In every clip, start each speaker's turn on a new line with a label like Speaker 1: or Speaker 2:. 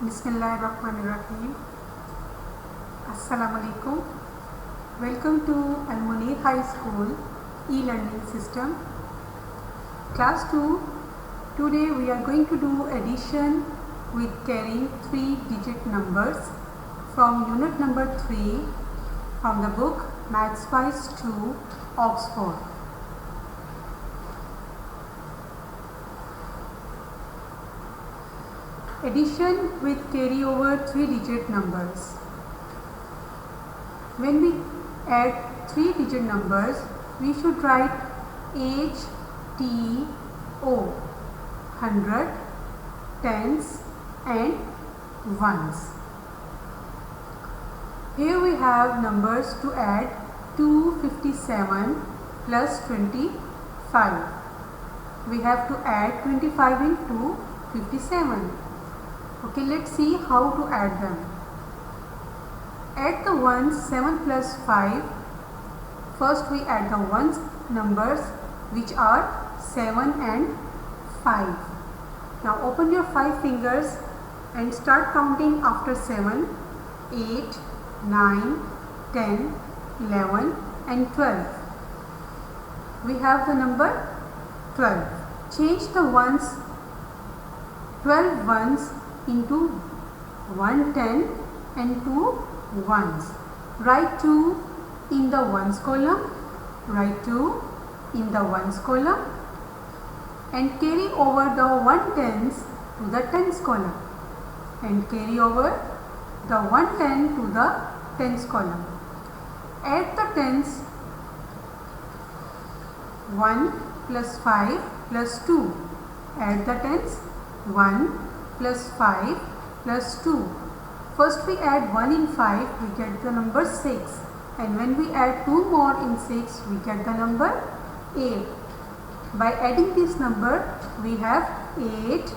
Speaker 1: Bismillahirrahmanirrahim. Assalamualaikum. Welcome to Al Munir High School e-learning system. Class 2. Today we are going to do addition with carrying 3-digit numbers from unit number 3 from the book Maths Wise 2 Oxford. Addition with carryover 3-digit numbers. When we add 3-digit numbers, we should write HTO, 100, tens and ones. Here we have numbers to add 257 plus 25. We have to add 25 into 57. Okay, let's see how to add them. Add the ones 7 plus 5. First we add the ones numbers which are 7 and 5. Now open your 5 fingers and start counting after 7, 8, 9, 10, 11 and 12. We have the number 12. Change the ones, 12 ones into 110 and 2 ones. Write 2 in the ones column, write 2 in the ones column and carry over the 110s to the tens column and carry over the 110 to the tens column. Add the tens, 1 plus 5 plus 2. Add the tens, 1 plus 5 plus 2. First we add 1 in 5, we get the number 6. And when we add 2 more in 6, we get the number 8. By adding this number, we have 8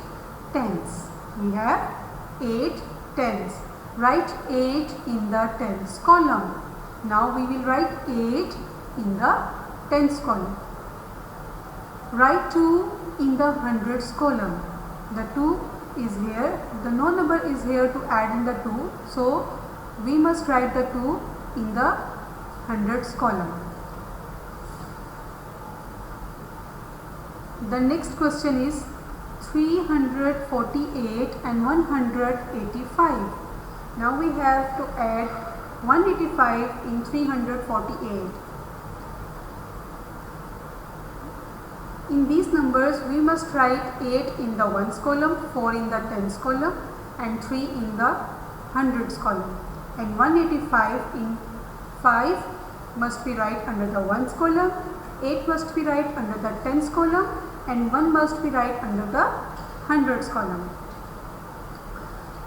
Speaker 1: tens. We have 8 tens. Write 8 in the tens column. Now we will write 8 in the tens column. Write 2 in the hundreds column. The 2 is here, the no number is here to add in the 2, so we must write the 2 in the hundreds column. The next question is 348 and 185. Now we have to add 185 in 348. In these numbers, we must write 8 in the ones column, 4 in the tens column and 3 in the hundreds column. And 185 in 5 must be right under the ones column, 8 must be right under the tens column and 1 must be right under the hundreds column.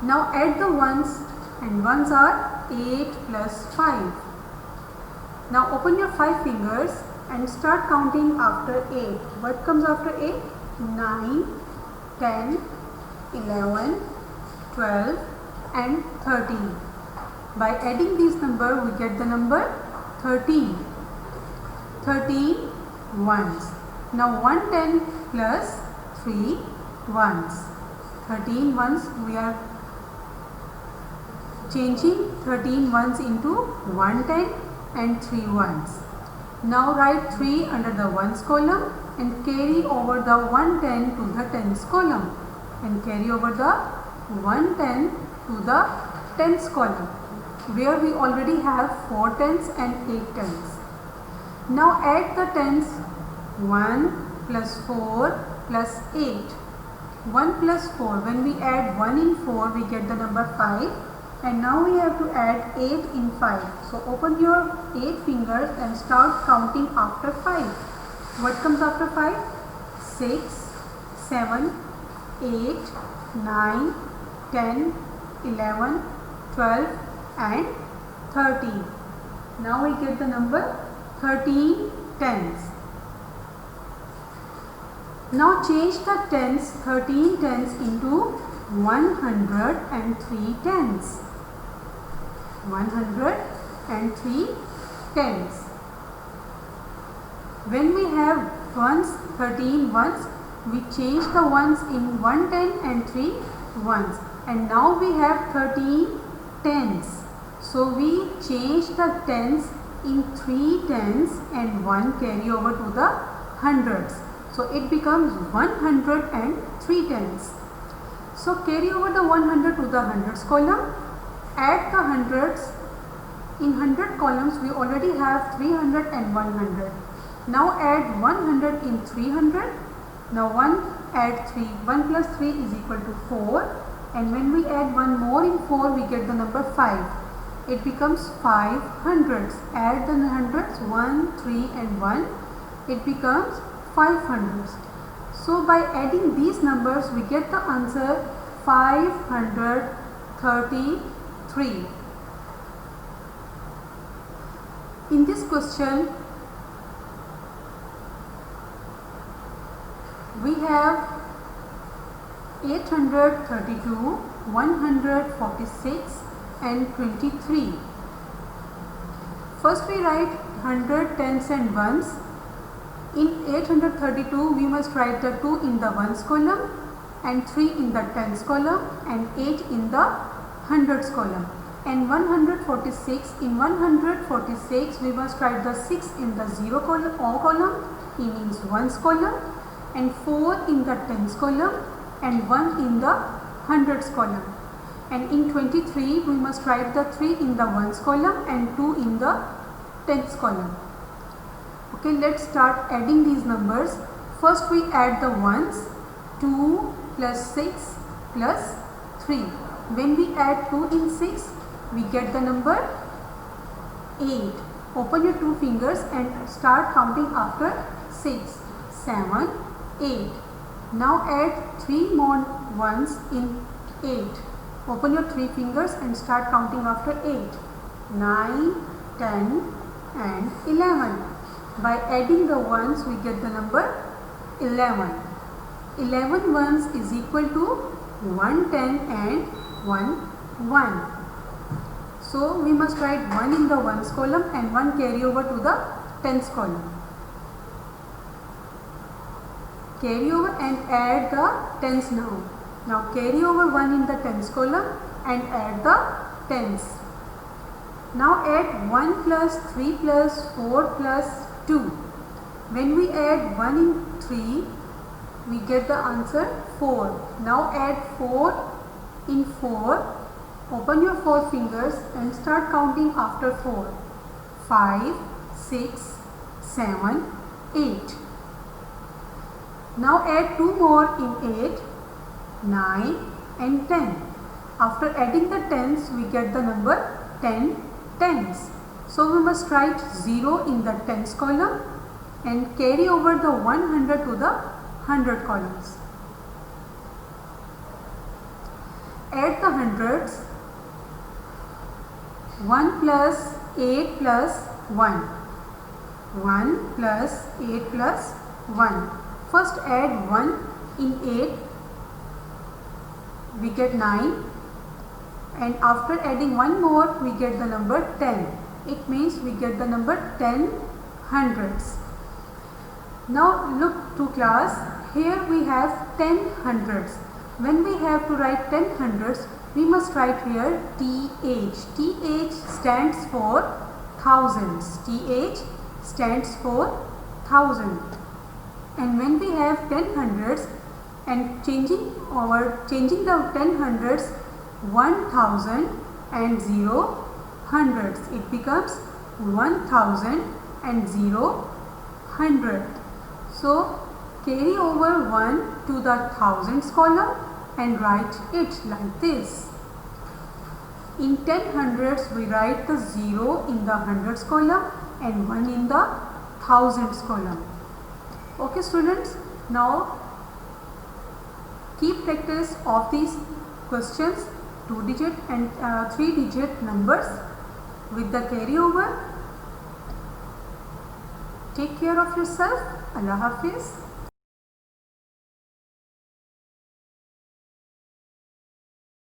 Speaker 1: Now add the ones and ones are 8 plus 5. Now open your 5 fingers and start counting after 8. What comes after 8? 9, 10, 11, 12 and 13. By adding these numbers, we get the number 13. 13 ones. Now 110 plus 3 ones. 13 ones, we are changing 13 ones into 110 and 3 ones. Now write 3 under the ones column and carry over the 110 to the tens column and carry over the 110 to the tens column where we already have 4 tens and 8 tens. Now add the tens, 1 plus 4 plus 8. 1 plus 4, when we add 1 in 4 we get the number 5. And now we have to add 8 in 5. So open your 8 fingers and start counting after 5. What comes after 5? 6, 7, 8, 9, 10, 11, 12 and 13. Now we get the number 13 tens. Now change the tens, 13 tens into 103 tens. 103 tens. When we have ones, 13 ones, we change the ones in 110 and 3 ones and now we have 13 tens. So we change the tens in 3 tens and 1 carry over to the hundreds. So it becomes 103 tens. So carry over the 100 to the hundreds column, add the hundreds. In 100 columns we already have 300 and 100. Now add 100 in 300. Now 1 add 3. 1 plus 3 is equal to 4. And when we add 1 more in 4, we get the number 5. It becomes 5 hundreds. Add the hundreds 1, 3 and 1. It becomes 5 hundreds. So by adding these numbers, we get the answer 533. In this question, we have 832, 146 and 23. First we write 100 tens and ones. In 832 we must write the 2 in the ones column and 3 in the tens column and 8 in the hundreds column. And 146, in 146 we must write the 6 in the 0 column, E means ones column, and 4 in the tens column and 1 in the hundreds column. And in 23 we must write the 3 in the ones column and 2 in the tens column. Okay, let's start adding these numbers. First we add the ones. 2 plus 6 plus 3. When we add 2 in 6, we get the number 8. Open your 2 fingers and start counting after 6, 7, 8. Now add 3 more ones in 8. Open your 3 fingers and start counting after 8, 9, 10 and 11. By adding the ones, we get the number 11. 11 ones is equal to 110 and 1, 1. So we must write 1 in the ones column and 1 carry over to the tens column. Carry over and add the tens now. Now carry over 1 in the tens column and add the tens. Now add 1 plus 3 plus 4 plus 2. When we add 1 in 3, we get the answer 4. Now add 4 in 4. Open your 4 fingers and start counting after 4. 5, 6, 7, 8. Now add 2 more in 8, 9 and 10. After adding the tens, we get the number 10 tens. So we must write 0 in the tens column and carry over the 100 to the 100 columns. Add the hundreds. 1 plus 8 plus 1. 1 plus 8 plus 1. First add 1 in 8. We get 9. And after adding 1 more, we get the number 10. It means we get the number 10 hundreds. Now look to class. Here we have 10 hundreds. When we have to write 10 hundreds, we must write here TH. TH stands for thousands. TH stands for thousand. And when we have 10 hundreds and changing the 10 hundreds 1000 and 0 hundreds, it becomes 1000 and 0 hundred. So carry over 1 to the thousands column and write it like this. In 10 hundreds we write the 0 in the hundreds column and 1 in the thousands column. Okay students, now keep practice of these questions, 2-digit and 3-digit numbers with the carryover. Take care of yourself. Allah Hafiz.